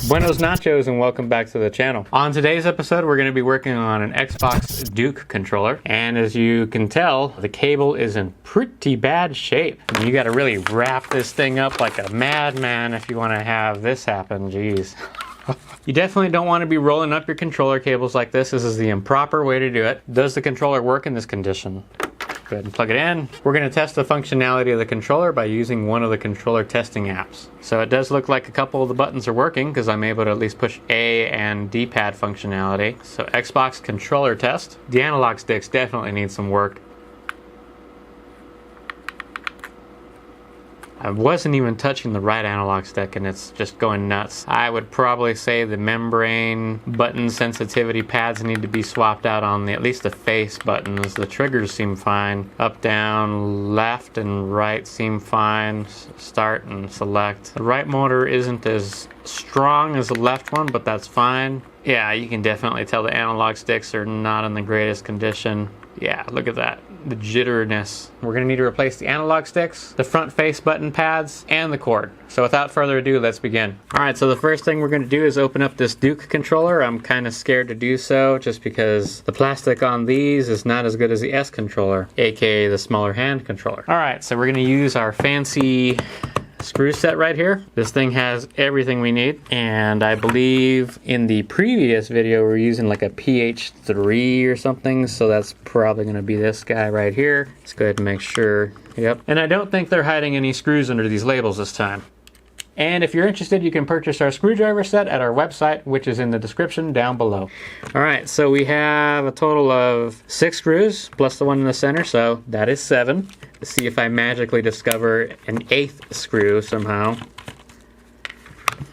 Buenos nachos and welcome back to the channel. On today's episode we're going to be working on an Xbox Duke controller, and as you can tell the cable is in pretty bad shape. You got to really wrap this thing up like a madman if you want to have this happen. Jeez. You definitely don't want to be rolling up your controller cables like this. This is the improper way to do it. Does the controller work in this condition? Go ahead and plug it in. We're going to test the functionality of the controller by using one of the controller testing apps. So it does look like a couple of the buttons are working because I'm able to at least push A and D-pad functionality. So Xbox controller test. The analog sticks definitely need some work. I wasn't even touching the right analog stick and it's just going nuts. I would probably say the membrane button sensitivity pads need to be swapped out on at least the face buttons. The triggers seem fine. Up, down, left, and right seem fine. Start and select. The right motor isn't as strong as the left one, but that's fine. Yeah, you can definitely tell the analog sticks are not in the greatest condition. Yeah, look at that. The jitteriness. We're going to need to replace the analog sticks, the front face button pads, and the cord. So without further ado, let's begin. Alright, so the first thing we're going to do is open up this Duke controller. I'm kind of scared to do so just because the plastic on these is not as good as the S controller, aka the smaller hand controller. Alright, so we're going to use our fancy screw set right here. This thing has everything we need, and I believe in the previous video we're using like a PH3 or something, so that's probably going to be this guy right here. Let's go ahead and make sure. Yep. And I don't think they're hiding any screws under these labels this time. And if you're interested, you can purchase our screwdriver set at our website, which is in the description down below. Alright, so we have a total of 6 screws, plus the one in the center, so that is 7. Let's see if I magically discover an 8th screw somehow.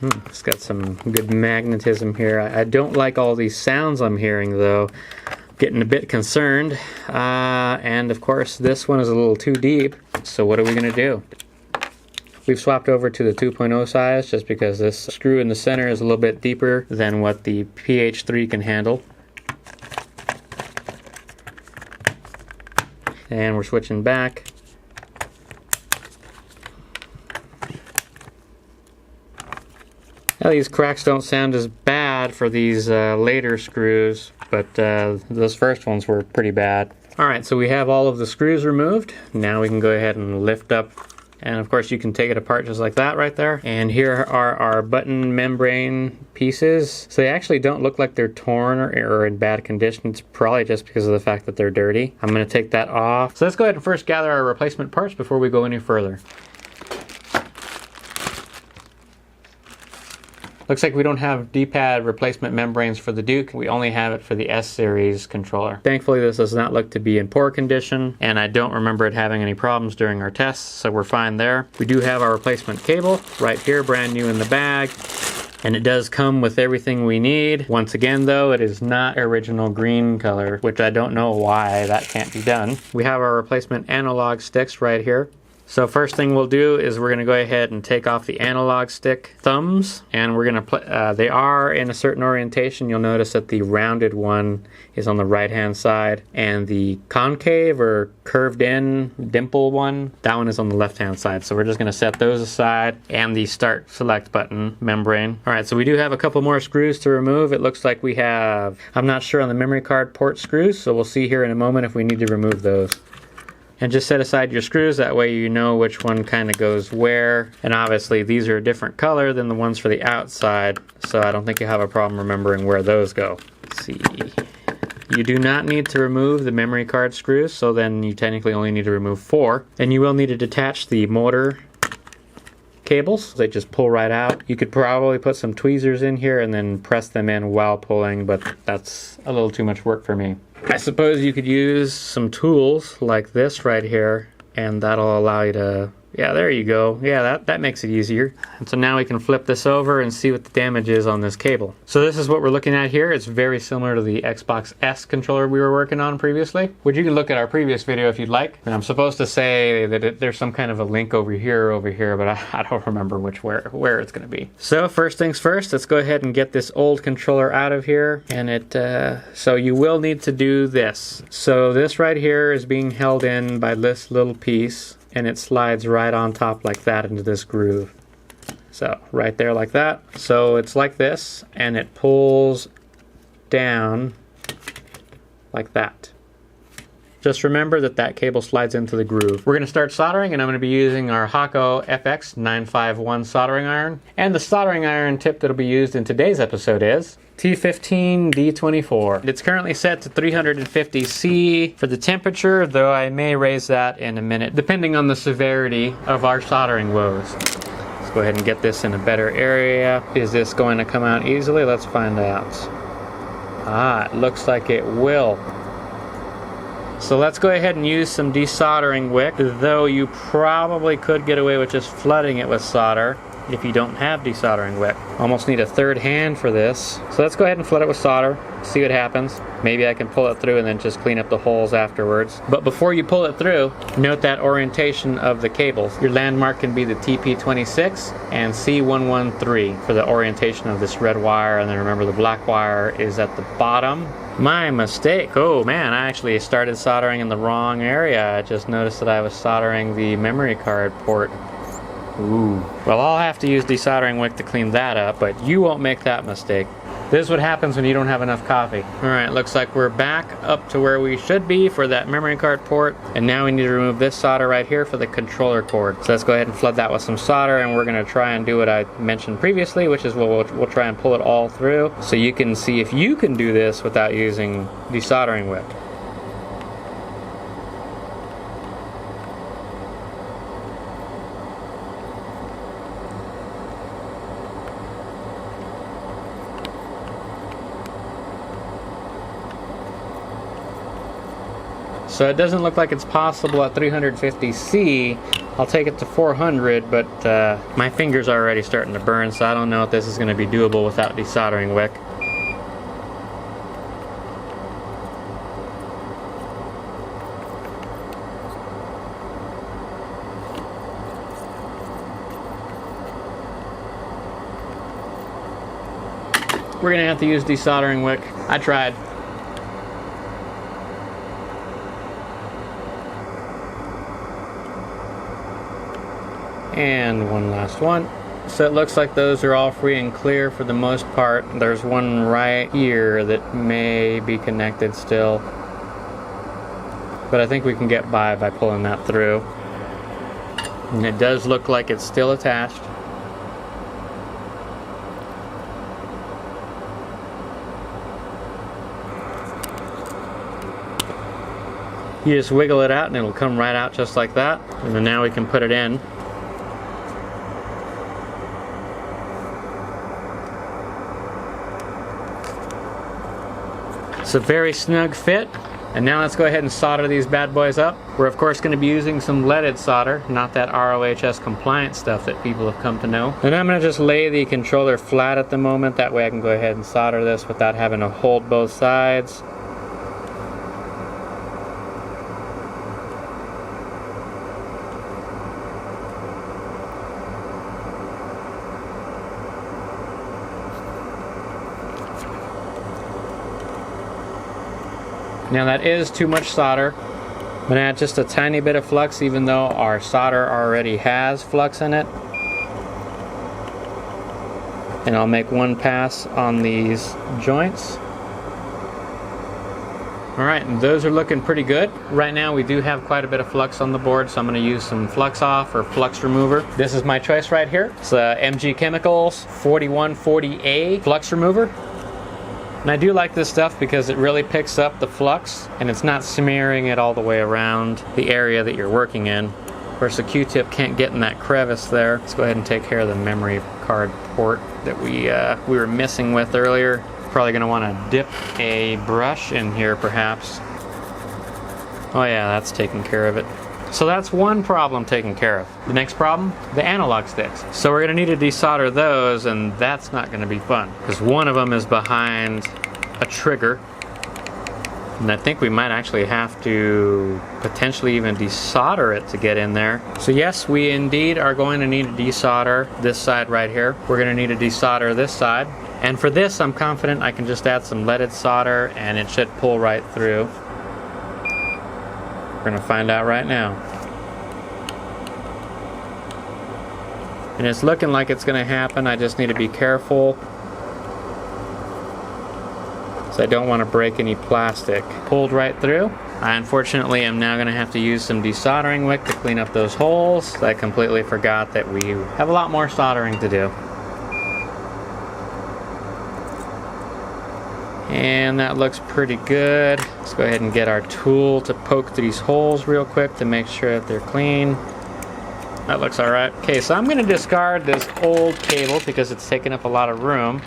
It's got some good magnetism here. I don't like all these sounds I'm hearing though. Getting a bit concerned. And of course this one is a little too deep, so what are we going to do? We've swapped over to the 2.0 size just because this screw in the center is a little bit deeper than what the PH3 can handle. And we're switching back. Now these cracks don't sound as bad for these later screws, but those first ones were pretty bad. Alright, so we have all of the screws removed. Now we can go ahead and lift up. And of course you can take it apart just like that right there. And here are our button membrane pieces. So they actually don't look like they're torn or in bad condition. It's probably just because of the fact that they're dirty. I'm going to take that off. So let's go ahead and first gather our replacement parts before we go any further. Looks like we don't have D-pad replacement membranes for the Duke. We only have it for the S-Series controller. Thankfully, this does not look to be in poor condition, and I don't remember it having any problems during our tests, so we're fine there. We do have our replacement cable right here, brand new in the bag, and it does come with everything we need. Once again, though, it is not original green color, which I don't know why that can't be done. We have our replacement analog sticks right here. So first thing we'll do is we're going to go ahead and take off the analog stick thumbs, and we're going to they are in a certain orientation. You'll notice that the rounded one is on the right hand side, and the concave or curved in dimple one, that one is on the left hand side. So we're just going to set those aside, and the start select button membrane. Alright, so we do have a couple more screws to remove. It looks like we have, I'm not sure on the memory card port screws, so we'll see here in a moment if we need to remove those. And just set aside your screws, that way you know which one kind of goes where. And obviously these are a different color than the ones for the outside, so I don't think you have a problem remembering where those go. Let's see. You do not need to remove the memory card screws, so then you technically only need to remove 4. And you will need to detach the motor cables. They just pull right out. You could probably put some tweezers in here and then press them in while pulling, but that's a little too much work for me. I suppose you could use some tools like this right here, and that'll allow you to, yeah, there you go. Yeah, that makes it easier. And so now we can flip this over and see what the damage is on this cable. So this is what we're looking at here. It's very similar to the Xbox S controller we were working on previously, which you can look at our previous video if you'd like. And I'm supposed to say that there's some kind of a link over here, but I don't remember where it's going to be. So first things first, let's go ahead and get this old controller out of here. And so you will need to do this. So this right here is being held in by this little piece, and it slides right on top like that into this groove. So right there like that. So it's like this, and it pulls down like that. Just remember that that cable slides into the groove. We're going to start soldering, and I'm going to be using our Hakko FX 951 soldering iron. And the soldering iron tip that will be used in today's episode is T15D24. It's currently set to 350 C for the temperature, though I may raise that in a minute, depending on the severity of our soldering woes. Let's go ahead and get this in a better area. Is this going to come out easily? Let's find out. Ah, it looks like it will. So let's go ahead and use some desoldering wick, though you probably could get away with just flooding it with solder if you don't have desoldering wick. Almost need a third hand for this. So let's go ahead and flood it with solder, see what happens. Maybe I can pull it through and then just clean up the holes afterwards. But before you pull it through, note that orientation of the cables. Your landmark can be the TP26 and C113 for the orientation of this red wire, and then remember the black wire is at the bottom. My mistake. Oh man, I actually started soldering in the wrong area. I just noticed that I was soldering the memory card port. Ooh. Well, I'll have to use desoldering wick to clean that up, but you won't make that mistake. This is what happens when you don't have enough coffee. Alright, looks like we're back up to where we should be for that memory card port. And now we need to remove this solder right here for the controller cord. So let's go ahead and flood that with some solder, and we're going to try and do what I mentioned previously, which is we'll try and pull it all through so you can see if you can do this without using desoldering wick. So it doesn't look like it's possible at 350 C. I'll take it to 400, but my fingers are already starting to burn, so I don't know if this is going to be doable without desoldering wick. We're going to have to use desoldering wick. I tried. And one last one. So it looks like those are all free and clear for the most part. There's one right here that may be connected still, but I think we can get by pulling that through. And it does look like it's still attached. You just wiggle it out and it'll come right out just like that. And then now we can put it in. It's a very snug fit. And now let's go ahead and solder these bad boys up. We're of course going to be using some leaded solder, not that ROHS compliant stuff that people have come to know. And I'm going to just lay the controller flat at the moment, that way I can go ahead and solder this without having to hold both sides. Now that is too much solder. I'm going to add just a tiny bit of flux, even though our solder already has flux in it. And I'll make one pass on these joints. Alright, and those are looking pretty good. Right now we do have quite a bit of flux on the board, so I'm going to use some flux off or flux remover. This is my choice right here. It's MG Chemicals 4140A flux remover. And I do like this stuff because it really picks up the flux and it's not smearing it all the way around the area that you're working in. Of course, the Q-tip can't get in that crevice there. Let's go ahead and take care of the memory card port that we were messing with earlier. Probably going to want to dip a brush in here perhaps. Oh yeah, that's taking care of it. So that's one problem taken care of. The next problem, the analog sticks. So we're going to need to desolder those, and that's not going to be fun because one of them is behind a trigger. And I think we might actually have to potentially even desolder it to get in there. So yes, we indeed are going to need to desolder this side right here. We're going to need to desolder this side. And for this, I'm confident I can just add some leaded solder and it should pull right through. We're going to find out right now. And it's looking like it's going to happen. I just need to be careful, so I don't want to break any plastic. Pulled right through. I unfortunately am now going to have to use some desoldering wick to clean up those holes. I completely forgot that we have a lot more soldering to do. And that looks pretty good. Let's go ahead and get our tool to poke through these holes real quick to make sure that they're clean. That looks alright. Okay, so I'm going to discard this old cable because it's taking up a lot of room.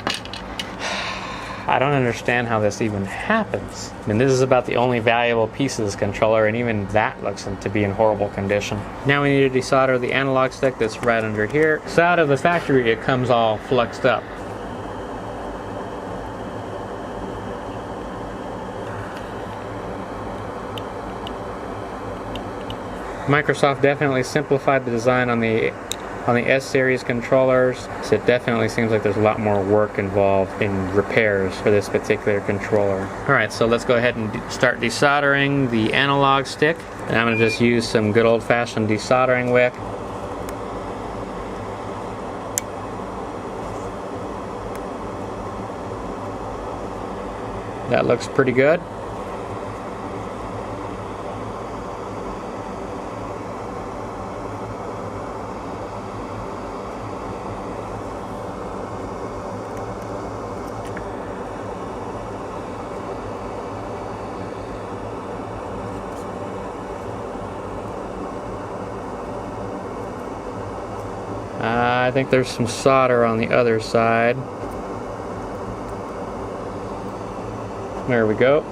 I don't understand how this even happens. I mean, this is about the only valuable piece of this controller, and even that looks to be in horrible condition. Now we need to desolder the analog stick that's right under here. So out of the factory it comes all fluxed up. Microsoft definitely simplified the design on the S-series controllers, so it definitely seems like there's a lot more work involved in repairs for this particular controller. Alright, so let's go ahead and start desoldering the analog stick. And I'm going to just use some good old-fashioned desoldering wick. That looks pretty good. I think there's some solder on the other side. There we go.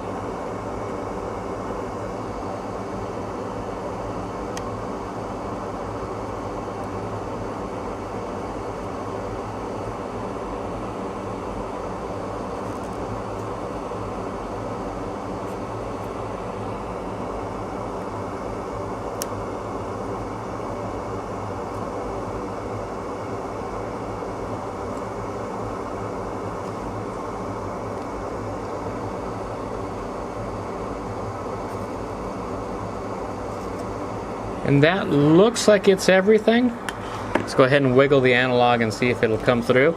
And that looks like it's everything. Let's go ahead and wiggle the analog and see if it'll come through.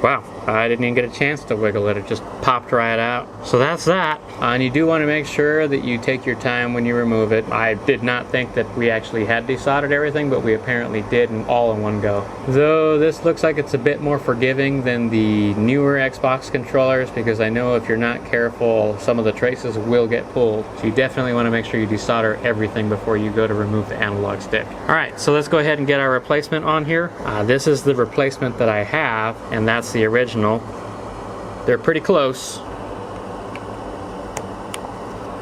Wow, I didn't even get a chance to wiggle it. It just popped right out. So that's that. And you do want to make sure that you take your time when you remove it. I did not think that we actually had desoldered everything, but we apparently did, and all in one go. Though this looks like it's a bit more forgiving than the newer Xbox controllers, because I know if you're not careful, some of the traces will get pulled. So you definitely want to make sure you desolder everything before you go to remove the analog stick. Alright, so let's go ahead and get our replacement on here. This is the replacement that I have, and that's the original. They're pretty close.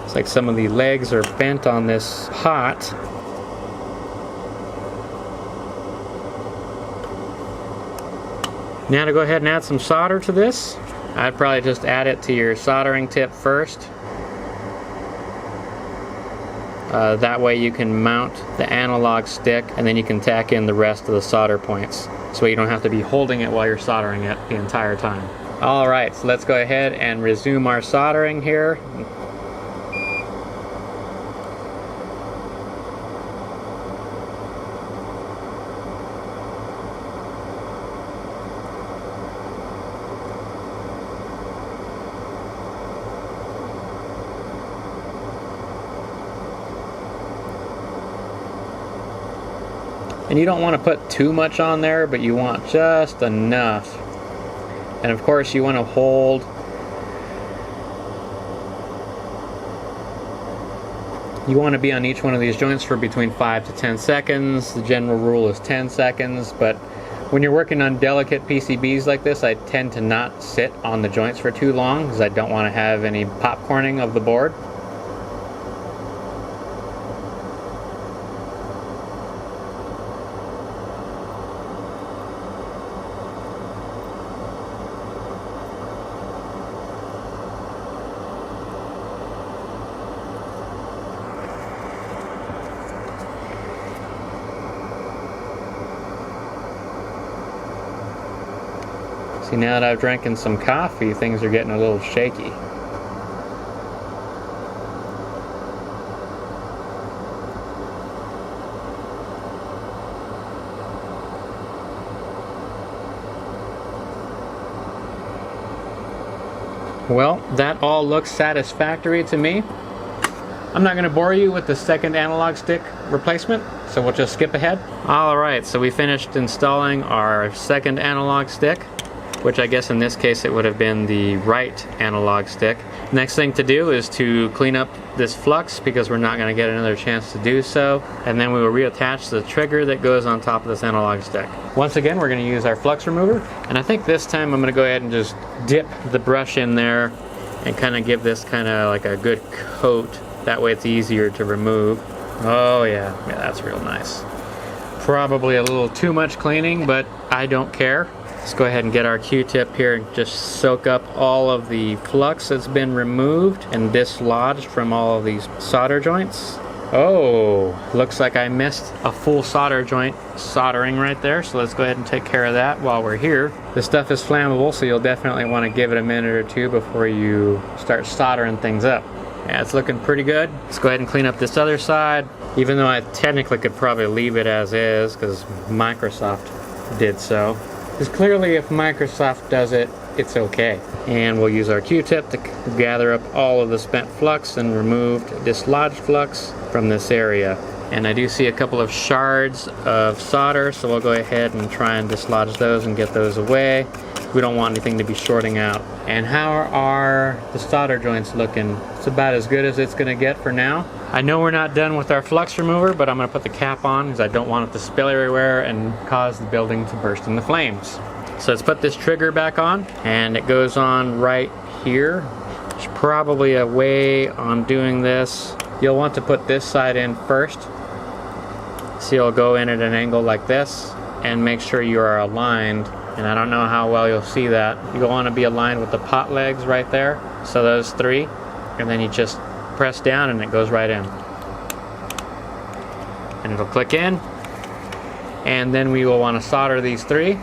It's like some of the legs are bent on this pot. Now to go ahead and add some solder to this, I'd probably just add it to your soldering tip first. That way you can mount the analog stick, and then you can tack in the rest of the solder points, so you don't have to be holding it while you're soldering it the entire time. Alright, so let's go ahead and resume our soldering here. And you don't want to put too much on there, but you want just enough. And of course you want to hold. You want to be on each one of these joints for between 5 to 10 seconds. The general rule is 10 seconds, but when you're working on delicate PCBs like this, I tend to not sit on the joints for too long because I don't want to have any popcorning of the board. See, now that I've drinking some coffee, things are getting a little shaky. Well, that all looks satisfactory to me. I'm not going to bore you with the second analog stick replacement, so we'll just skip ahead. Alright, so we finished installing our second analog stick, which I guess in this case it would have been the right analog stick. Next thing to do is to clean up this flux, because we're not going to get another chance to do so, and then we will reattach the trigger that goes on top of this analog stick. Once again, we're going to use our flux remover, and I think this time I'm going to go ahead and just dip the brush in there and kind of give this kind of like a good coat. That way it's easier to remove. Oh yeah, that's real nice. Probably a little too much cleaning, but I don't care. Let's go ahead and get our Q-tip here and just soak up all of the flux that's been removed and dislodged from all of these solder joints. Oh, looks like I missed a full solder joint soldering right there, so let's go ahead and take care of that while we're here. This stuff is flammable, so you'll definitely want to give it a minute or two before you start soldering things up. Yeah, it's looking pretty good. Let's go ahead and clean up this other side, even though I technically could probably leave it as is because Microsoft did so. Because clearly if Microsoft does it, it's okay. And we'll use our Q-tip to gather up all of the spent flux and removed dislodged flux from this area. And I do see a couple of shards of solder, so we'll go ahead and try and dislodge those and get those away. We don't want anything to be shorting out. And how are the solder joints looking? It's about as good as it's going to get for now. I know we're not done with our flux remover, but I'm going to put the cap on because I don't want it to spill everywhere and cause the building to burst into flames. So let's put this trigger back on, and it goes on right here. There's probably a way on doing this. You'll want to put this side in first. So you'll go in at an angle like this and make sure you are aligned. And I don't know how well you'll see that. You'll want to be aligned with the pot legs right there. So those three. And then you just press down and it goes right in. And it'll click in. And then we will want to solder these three.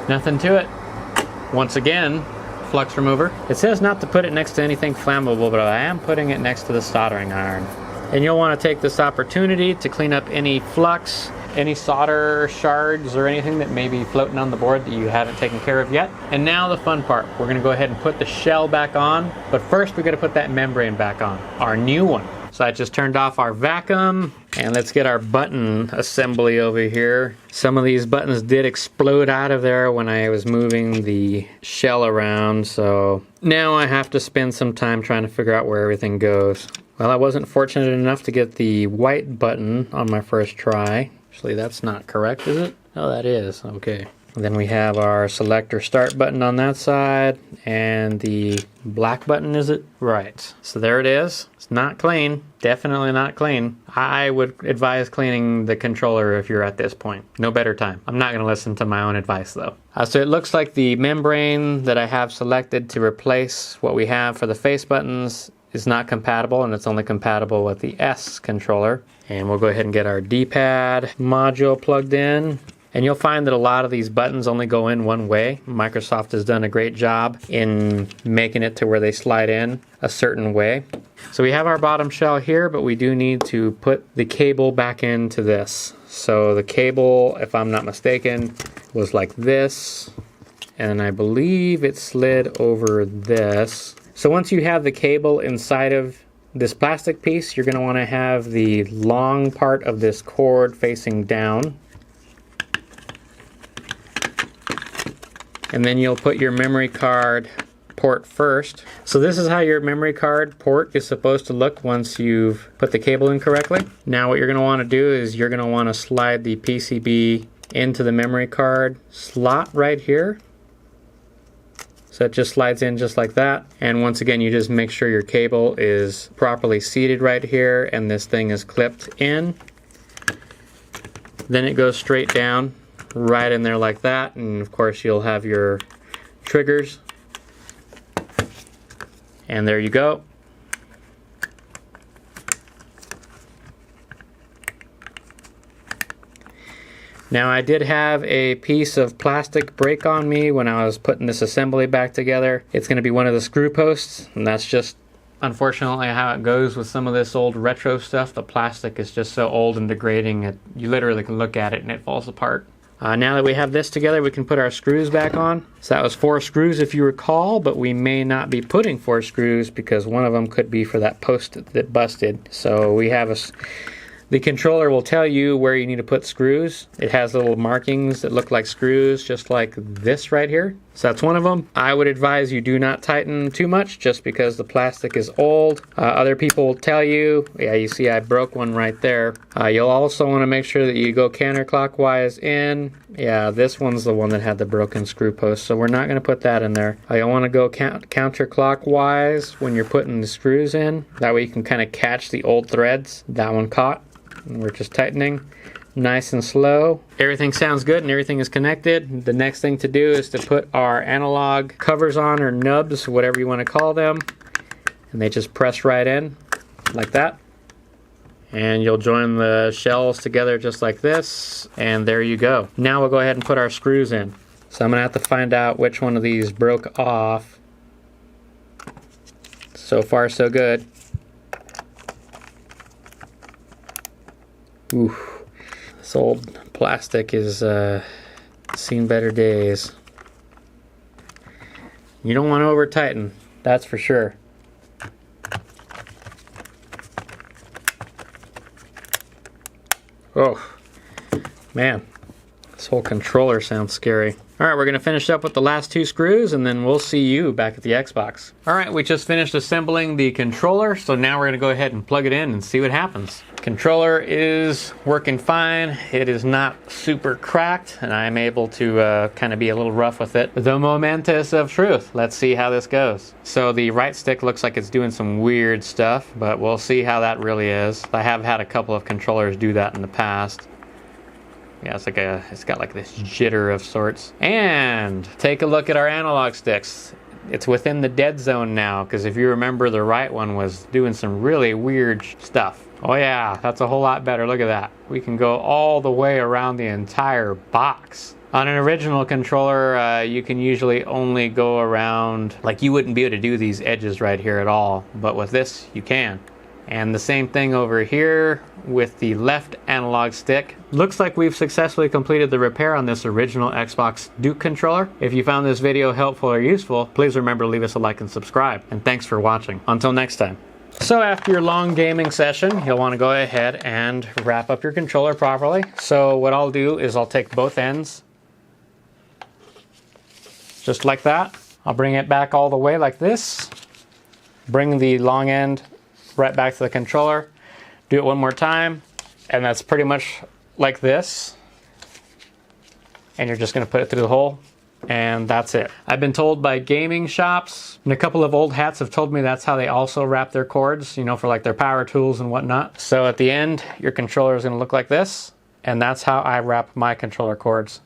Nothing to it. Once again, flux remover. It says not to put it next to anything flammable, but I am putting it next to the soldering iron. And you'll want to take this opportunity to clean up any flux, any solder shards or anything that may be floating on the board that you haven't taken care of yet. And now the fun part. We're going to go ahead and put the shell back on, but first we're going to put that membrane back on, our new one. So I just turned off our vacuum, and let's get our button assembly over here. Some of these buttons did explode out of there when I was moving the shell around, so now I have to spend some time trying to figure out where everything goes. Well, I wasn't fortunate enough to get the white button on my first try. Actually, that's not correct, is it? Oh, that is. Okay. Then we have our selector start button on that side, and the black button, is it? Right. So there it is. It's not clean. Definitely not clean. I would advise cleaning the controller if you're at this point. No better time. I'm not going to listen to my own advice though. So it looks like the membrane that I have selected to replace what we have for the face buttons is not compatible, and it's only compatible with the S controller. And we'll go ahead and get our D-pad module plugged in. And you'll find that a lot of these buttons only go in one way. Microsoft has done a great job in making it to where they slide in a certain way. So we have our bottom shell here, but we do need to put the cable back into this. So the cable, if I'm not mistaken, was like this. And I believe it slid over this. So once you have the cable inside of this plastic piece, you're going to want to have the long part of this cord facing down. And then you'll put your memory card port first. So this is how your memory card port is supposed to look once you've put the cable in correctly. Now what you're going to want to do is you're going to want to slide the PCB into the memory card slot right here. So it just slides in just like that. And once again, you just make sure your cable is properly seated right here and this thing is clipped in. Then it goes straight down right in there like that, and of course you'll have your triggers, and there you go. Now I did have a piece of plastic break on me when I was putting this assembly back together. It's going to be one of the screw posts, and that's just unfortunately how it goes with some of this old retro stuff. The plastic is just so old and degrading, you literally can look at it and it falls apart. Now that we have this together, we can put our screws back on. So that was 4 screws if you recall, but we may not be putting 4 screws because one of them could be for that post that busted. So we have the controller will tell you where you need to put screws. It has little markings that look like screws, just like this right here. So that's one of them. I would advise you do not tighten too much just because the plastic is old. Other people will tell you, yeah, you see I broke one right there. You'll also want to make sure that you go counterclockwise in. Yeah, this one's the one that had the broken screw post, so we're not going to put that in there. You'll want to go counterclockwise when you're putting the screws in. That way you can kind of catch the old threads. That one caught. And we're just tightening nice and slow. Everything sounds good and everything is connected. The next thing to do is to put our analog covers on, or nubs, whatever you want to call them, and they just press right in like that, and you'll join the shells together just like this, and there you go. Now we'll go ahead and put our screws in. So I'm gonna have to find out which one of these broke off. So far so good. Ooh, this old plastic is seen better days. You don't want to over tighten, that's for sure. Oh, man, this whole controller sounds scary. Alright, we're going to finish up with the last 2 screws and then we'll see you back at the Xbox. Alright, we just finished assembling the controller, so now we're going to go ahead and plug it in and see what happens. Controller is working fine. It is not super cracked and I'm able to kind of be a little rough with it. The momentous of truth. Let's see how this goes. So the right stick looks like it's doing some weird stuff, but we'll see how that really is. I have had a couple of controllers do that in the past. Yeah, it's got like this jitter of sorts. And take a look at our analog sticks. It's within the dead zone now, because if you remember, the right one was doing some really weird stuff. Oh yeah, that's a whole lot better. Look at that. We can go all the way around the entire box. On an original controller, you can usually only go around, like you wouldn't be able to do these edges right here at all, but with this, you can. And the same thing over here with the left analog stick. Looks like we've successfully completed the repair on this original Xbox Duke controller. If you found this video helpful or useful, please remember to leave us a like and subscribe. And thanks for watching. Until next time. So after your long gaming session, you'll want to go ahead and wrap up your controller properly. So what I'll do is I'll take both ends, just like that. I'll bring it back all the way like this. Bring the long end right back to the controller. Do it one more time, and that's pretty much like this. And you're just going to put it through the hole, and that's it. I've been told by gaming shops, and a couple of old hats have told me that's how they also wrap their cords, you know, for like their power tools and whatnot. So at the end, your controller is going to look like this, and that's how I wrap my controller cords.